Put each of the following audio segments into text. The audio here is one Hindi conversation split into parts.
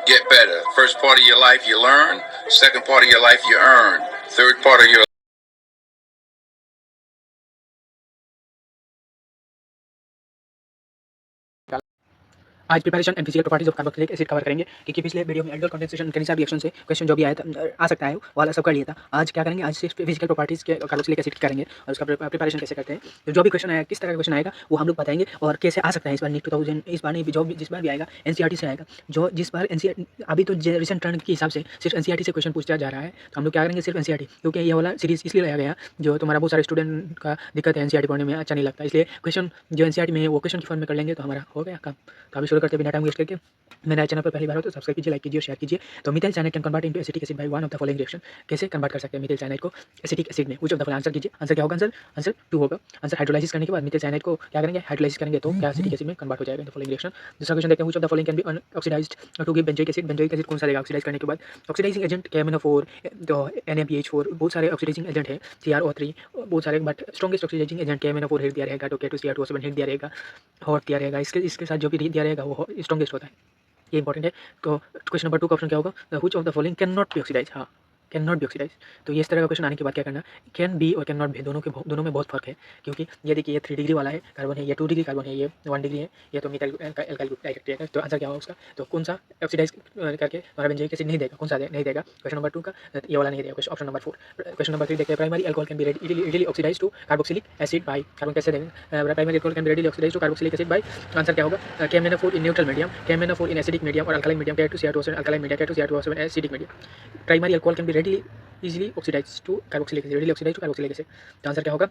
get better. First part of your life you learn, second part of your life you earn, third part of your आज preparation and physical properties of carboxylic acid cover करेंगे, क्योंकि पिछले वीडियो में एल्डोल कंडेंसेशन कैंसर रिएक्शन से क्वेश्चन जो भी आया था आ सकता है वाला सब कर लिया था। आज क्या करेंगे, आज सिर्फ फिजिकल प्रॉपर्टीज के कार्बोक्सिलिक एसिड करेंगे और उसका प्रिपरेशन कैसे करते हैं। तो जो भी क्वेश्चन आया, किस तरह का क्वेश्चन आएगा वो हम लोग बताएंगे और कैसे आ सकता है इस बार नीट 2000, इस बार नहीं, जो जिस बार भी आएगा एनसीईआरटी से आएगा। जो जिस बार एनसीईआरटी अभी तो रिसेंट ट्रेंड के हिसाब से सिर्फ एनसीईआरटी से क्वेश्चन पूछा जा रहा है, तो हम लोग क्या करेंगे सिर्फ एनसीईआरटी, क्योंकि ये वाला सीरीज इसलिए लाया गया जो तुम्हारा बहुत सारे स्टूडेंट का दिक्कत है एनसीईआरटी पढ़ने में अच्छा नहीं लगता, इसलिए क्वेश्चन जो एनसीईआरटी में है वो क्वेश्चन की फॉर्म में कर लेंगे तो हमारा हो गया काम। तो अभी शुरू करते बिना टाइम वेस्ट करके। मेरा चैनल पर पहली बार हो तो सब्सक्राइब कीजिए, लाइक कीजिए, शेयर कीजिए। तो methyl cyanide can convert into acetic acid by one of the following reaction. कैसे कन्वर्ट कर सकते हैं मिथाइल साइनाइड को एसिटिक एसिड में? Which of the following answer कीजिए। आंसर क्या होगा? आंसर 2 होगा। आंसर हाइड्रोलाइसिस करने के बाद मिथाइल साइनाइड को क्या करेंगे, हाइड्रोलाइसिस करेंगे तो क्या एसिटिक एसिड में कन्वर्ट हो जाएगा द फॉलोइंग रिएक्शन। दूसरा क्वेश्चन देखते हैं, which of the following can be oxidised to give benzoic acid. Benzoic acid कौन सा देगा ऑक्सीडाइज करने के बाद? ऑक्सीडाइजिंग एजेंट KMnO4, तो NaBH4, बहुत सारे ऑक्सीडाइजिंग एजेंट है, CrO3, बहुत सारे, but strongest oxidising agent KMnO4 heat दिया रहेगा, तो K2Cr2O7 हिट दिया रहेगा, हॉट दिया रहेगा। इसके साथ जो भी दिया रहेगा वो स्ट्रॉन्गेस्ट होता है, ये इंपॉर्टेंट है। तो क्वेश्चन नंबर 2 का ऑप्शन क्या होगा? Which of the following can not be oxidise. हाँ, कैन नॉट बी ऑक्सीडाइज। तो ये इस तरह का क्वेश्चन आने के बाद क्या करना, कैन बी और कैन नॉट बी दोनों में बहुत फर्क है, क्योंकि ये देखिए ये 3 डिग्री वाला है कार्बन है, ये 2 डिग्री कार्बन है, ये 1 डिग्री है, ये तो मिथाइल एल्काइल ग्रुप डायरेक्ट है। तो आंसर क्या होगा उसका? तो कौन सा ऑक्सीडाइज करके हमारा बेंजोइक एसिड नहीं देगा, कौन सा नहीं देगा? क्वेश्चन नंबर 2 का ये वाला नहीं देगा, question option number 4। Question number 3 देखते हैं, primary alcohol can be readily oxidise to carboxylic acid by. Carbon कैसे देंगे? Primary alcohol can be readily oxidise to carboxylic acid by. Answer क्या होगा? KMnO4 in neutral medium, KMnO4 in acidic medium और alkaline medium, K2Cr2O7 alkaline medium, K2Cr2O7 acidic medium. Primary alcohol can be readily easily oxidized to carboxylic acid, readily oxidized to carboxylic acid। तो आंसर क्या होगा?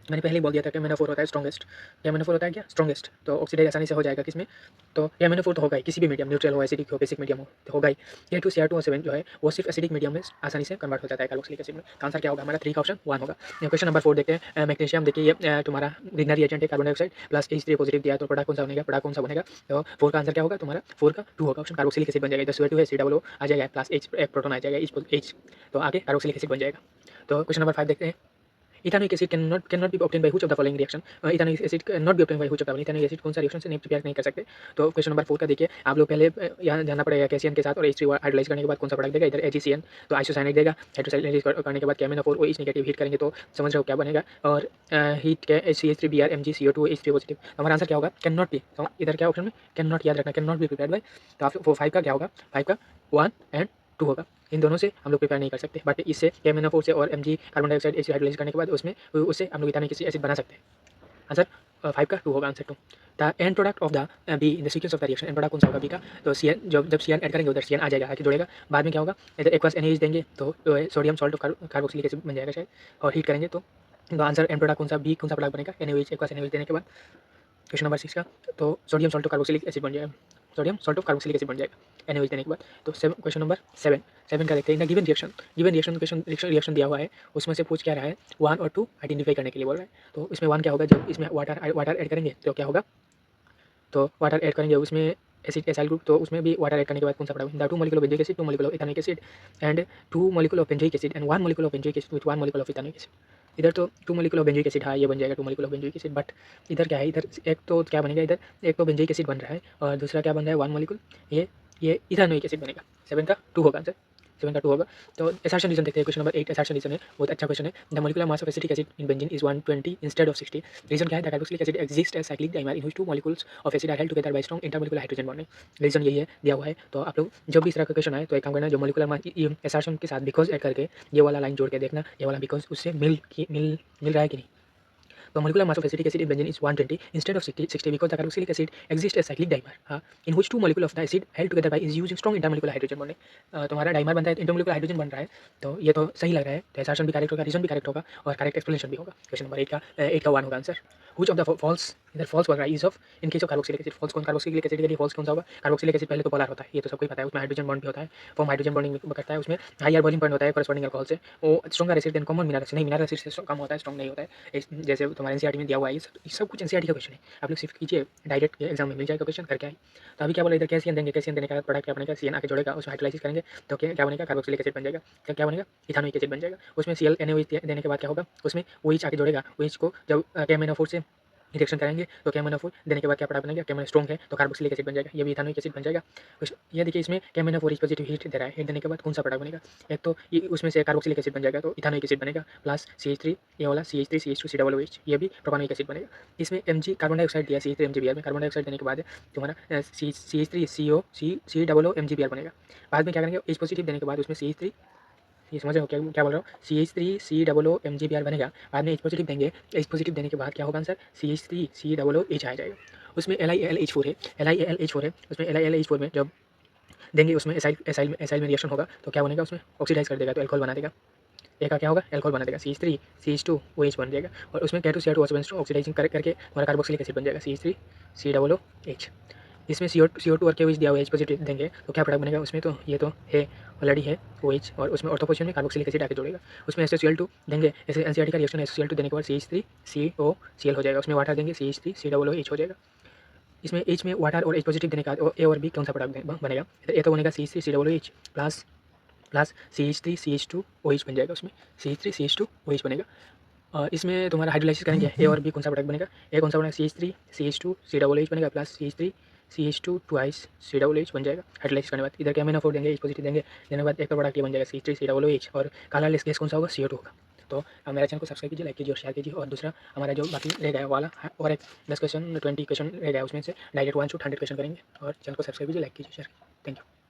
मैंने पहले ही बोल दिया था कि KMnO4 होता है स्ट्रॉन्गेस्ट। KMnO4 होता है क्या? स्ट्रॉन्गेस्ट। तो ऑक्सीडाइज आसानी से हो जाएगा किसमें? तो KMnO4 तो होगा ही, किसी भी मीडियम, न्यूट्रल हो, एसिडिक हो, बेसिक मीडियम हो, तो होगा ही। K2Cr2O7 जो है वो सिर्फ एसिडिक मीडियम में आसानी से कन्वर्ट हो जाता है कार्बोक्सिलिक एसिड में। तो आंसर क्या होगा हमारा? 3 का ऑप्शन 1 होगा। क्वेश्चन नंबर 4 देखते हैं, मैग्नीशियम देखिए ये तुम्हारा रिंगर रिएजेंट है, carbon dioxide plus H3 positive दिया है, तो प्रोडक्ट कौन सा बनेगा? प्रोडक्ट कौन सा बनेगा? तो 4 का आंसर क्या होगा तुम्हारा? 4 का 2 होगा ऑप्शन, कार्बोक्सिलिक एसिड बन जाएगा। इधर CO2 है, COO आ जाएगा, प्लस H एक प्रोटॉन आ जाएगा, H, तो आगे कार्बोक्सिलिक एसिड बन जाएगा। तो क्वेश्चन नंबर 5 देखते हैं, ethanoic acid can not B obtain by which of the following reaction. Ethanoic acid can not B obtain by which of the following, ethanoic acid कौन सा रिएक्शन से नहीं प्रिपेयर नहीं कर सकते। तो क्वेश्चन नंबर 4 का देखिए, आप लोग पहले यहाँ जानना पड़ेगा कैसियन के साथ और H3 हाइड्रोलाइज करने के बाद कौन सा प्रोडक्ट देगा, इधर AgCN, तो आइसोसाइनाइड देगा। हाइड्रोलाइज करने के बाद KMnO4 OH नेगेटिव हीट करेंगे तो समझ रहे हो क्या बनेगा, और हीट के HCH3Br Mg CO2 H3 positive. तो हमारा आंसर क्या होगा? Can not B. तो इधर क्या ऑप्शन में? कैन नॉट, याद रखना, can not be prepared by. तो आप 5 का क्या होगा? 5 का 1 एंड 2 होगा। इन दोनों से हम लोग प्रिपेयर नहीं कर सकते, बट इससे KMnO4 से और Mg carbon dioxide acid hydrolyse करने के बाद उससे हम लोग इथेनॉइक एसिड बना सकते हैं। आंसर 5 का 2 होगा, answer 2। The end product of the be in the sequence of the reaction, and product कौन सा होगा बी का? तो सी एन, जब सी एन ऐड करेंगे उधर सी एन आ जाएगा, आके जुड़ेगा। बाद में क्या होगा, इधर एक्वस NaH देंगे तो सोडियम सॉल्ट कार्बोक्सिलिक एसिड बन जाएगा शायद, और हीट करेंगे तो आंसर एंड प्रोडक्ट कौन सा, बी कौन सा प्रोडक्ट बनेगा? NaOH, एक्वस NaOH देने के बाद। क्वेश्चन नंबर 6 का, तो सोडियम सॉल्ट कार्बोक्सिलिक एसिड बन जाएगा, sodium salt of carboxylic acid बन जाएगा NaOH देने के बाद। तो क्वेश्चन नंबर 7 का देखते हैं, इन गिवन रिएक्शन रिएक्शन दिया हुआ है, उसमें से पूछ क्या रहा है? 1 और 2 आइडेंटिफाई करने के लिए बोल रहा है। तो इसमें 1 क्या होगा, जब इसमें वाटर ऐड करेंगे तो क्या होगा? तो वाटर ऐड करेंगे उसमें एसिड एसाइल ग्रुप, तो उसमें भी वाटर ऐड करने के बाद कौन सा पड़ा? The 2 molecule of benzoic acid, 2 molecule of ethanoic acid and 2 molecule of benzoic acid and 1 molecule of benzoic acid with 1 molecule of ethanoic acid. इधर तो 2 मॉलिक्यूल ऑफ बेंजोइक एसिड, हाँ ये बन जाएगा 2 molecule of benzoic acid, but इधर क्या है, इधर एक तो क्या बनेगा, इधर एक तो बेंजोइक एसिड बन रहा है और दूसरा क्या बन रहा है, 1 मॉलिक्यूल, ये इथेनॉइक एसिड बनेगा। 7 का 2 होगा आंसर, 7 का 2 होगा। तो असर्शन रीजन देखते हैं, क्वेश्चन नंबर 8 असर्शन रीजन है, बहुत अच्छा क्वेश्चन है। The molecular mass of acetic acid in benzene is 120 instead of 60। Reason क्या है? The carboxylic acid exist as cyclic dimer in which 2 molecules of acid are held together by strong intermolecular hydrogen bonding. Reason यही है, दिया हुआ है। तो आप लोग जब भी इस तरह का क्वेश्चन आए तो एक काम करना, जो मॉलिक्यूलर मास असर्शन के साथ बिकॉज ऐड करके ये वाला लाइन जोड़ के देखना, ये वाला बिकॉज उससे मिल रहा है कि नहीं। The molecular mass of acetic acid in benzene is 120 instead of 60 because the carboxylic acid exists as cyclic dimer, in which 2 molecules of the acid held together by is using strong intermolecular hydrogen bonding। तुम्हारा डाइमर बनता है तो इंटरमोलिकुलर हाइड्रोजन बन रहा है, तो ये तो सही लग रहा है। तो असर्शन भी करेक्ट होगा, रीजन भी करेक्ट होगा और करेक्ट एक्सप्लेनेशन भी होगा। क्वेश्चन नंबर 8 का 1 होगा answer. Which of the false, इधर फॉल्स बोल रहा है, is of in case of carboxylic acid, false कौन, कार्बोक्सिलिक एसिड के लिए फॉल्स कौन सा होगा? कार्बोक्सिलिक एसिड पहले तो पोलर होता है, ये तो सबको ही पता है, उसमें हाइड्रोजन बॉन्ड भी होता है, फॉर्म हाइड्रोजन बॉन्डिंग करता है, उसमें हायर बॉइलिंग पॉइंट होता है कॉरेस्पॉन्डिंग अल्कोहल से, वो stronger acid than common mineral acid, नहीं मिनरल एसिड से कम होता है, स्ट्रॉन्ग नहीं होता है। जैसे तुम्हारे एनसीईआरटी में दिया हुआ है, ये सब कुछ एनसीईआरटी का क्वेश्चन है, आप लोग शिफ्ट कीजिए, डायरेक्ट एग्जाम में मिल जाएगा क्वेश्चन करके आए। तो अभी क्या बोला, इधर कैसियन देंगे, कैसियन देने का प्रोडक्ट क्या बनेगा? CN आके जोड़ेगा, उसमें हाइड्रोलाइसिस करेंगे तो क्या बनेगा? कार्बोक्सिलिक एसिड बन जाएगा। क्या बनेगा? इथेनॉइक एसिड बन जाएगा। उसमें Cl NaOH देने के बाद क्या होगा, उसमें OH आके जोड़ेगा, OH को जब KMnO4 से रिएक्शन करेंगे तो KMnO4 देने के बाद क्या प्रोडक्ट बनेगा, KMnO स्ट्रॉन्ग है तो कार्बोक्सिलिक एसिड बन जाएगा, ये भी इथानोइक एसिड बन जाएगा। ये देखिए इसमें KMnO4 इस पॉजिटिव हीट दे रहा है, हीट देने के बाद कौन सा प्रोडक्ट बनेगा, एक तो ये उसमें से कार्बोक्सिलिक एसिड बन जाएगा तो इथानोइक एसिड बनेगा, प्लस CH3 ये वाला CH3 CH2 COOH ये भी प्रोपानोइक एसिड बनेगा। इसमें Mg कार्बन डाइऑक्साइड दिया CH3 MgBr में, कार्बन डाइऑक्साइड देने के बाद तुम्हारा CH3 CO COO MgBr बनेगा। बाद में क्या करेंगे, H पॉजिटिव देने के बाद उसमें CH3, ये समझ रहे हो क्या बोल रहा हूँ, CH3 COO MgBr बनेगा। बाद में H पॉजिटिव देंगे, H पॉजिटिव देने के बाद क्या होगा आंसर, CH3 COOH आ जाएगा। उसमें LiAlH4 है, LiAlH4 है, उसमें LiAlH4 में जब देंगे उसमें एसाइल में रिएक्शन होगा तो क्या बनेगा, उसमें ऑक्सीडाइज कर देगा तो एल्कोहल बना देगा। एक का क्या होगा, एल्कोहल बना देगा, CH3 CH2OH बन जाएगा। और उसमें K2Cr2 ऑक्सीडाइजिंग करके हमारा कार्बोक्सिलिक एसिड बन जाएगा, CH3 COOH। इसमें CO2 और KOH दिया हुआ है, H पॉजिटिव देंगे तो क्या प्रोडक्ट बनेगा, उसमें तो ये तो है ऑलरेडी है OH, और उसमें ऑर्थो पोजीशन में कार्बोक्सिलिक एसिड आके जोड़ेगा। उसमें SaCl2 देंगे, ऐसे NCERT का रिएक्शन है, SaCl2 देने के बाद CH3 COCl हो जाएगा। उसमें वाटर देंगे, CH3 COOH हो जाएगा। इसमें H में वाटर और H पॉजिटिव देने का A और B कौन सा प्रोडक्ट बनेगा, ए तो बनेगा CH3 COOH plus CH3 CH2OH बन जाएगा। उसमें CH3 CH2OH बनेगा। और इसमें तुम्हारा हाइड्रोलाइसिस करेंगे, ए और बी कौन सा प्रोडक्ट बनेगा, ए कौन सा बनेगा, CH3 CH2 COOH बनेगा, plus CH3 CH2 twice COOH बन जाएगा हाइड्रोलाइसिस करने के बाद। इधर KMnO4 देंगे, H पॉजिटिव देंगे, देने के बाद एक प्रोडक्ट ये बन जाएगा CH3 COOH, और काला गैस कौन सा होगा, CO2 होगा। तो मेरे चैनल को सब्सक्राइब कीजिए, लाइक कीजिए और शेयर कीजिए। और दूसरा हमारा जो बाकी रह गया वाला और एक 10 क्वेश्चन 20 क्वेश्चन रह गया, उसमें से डायरेक्ट 1 से 100 क्वेश्चन करेंगे। और चैनल को सब्सक्राइब कीजिए, लाइक कीजिए, शेयर कीजिए। Thank you.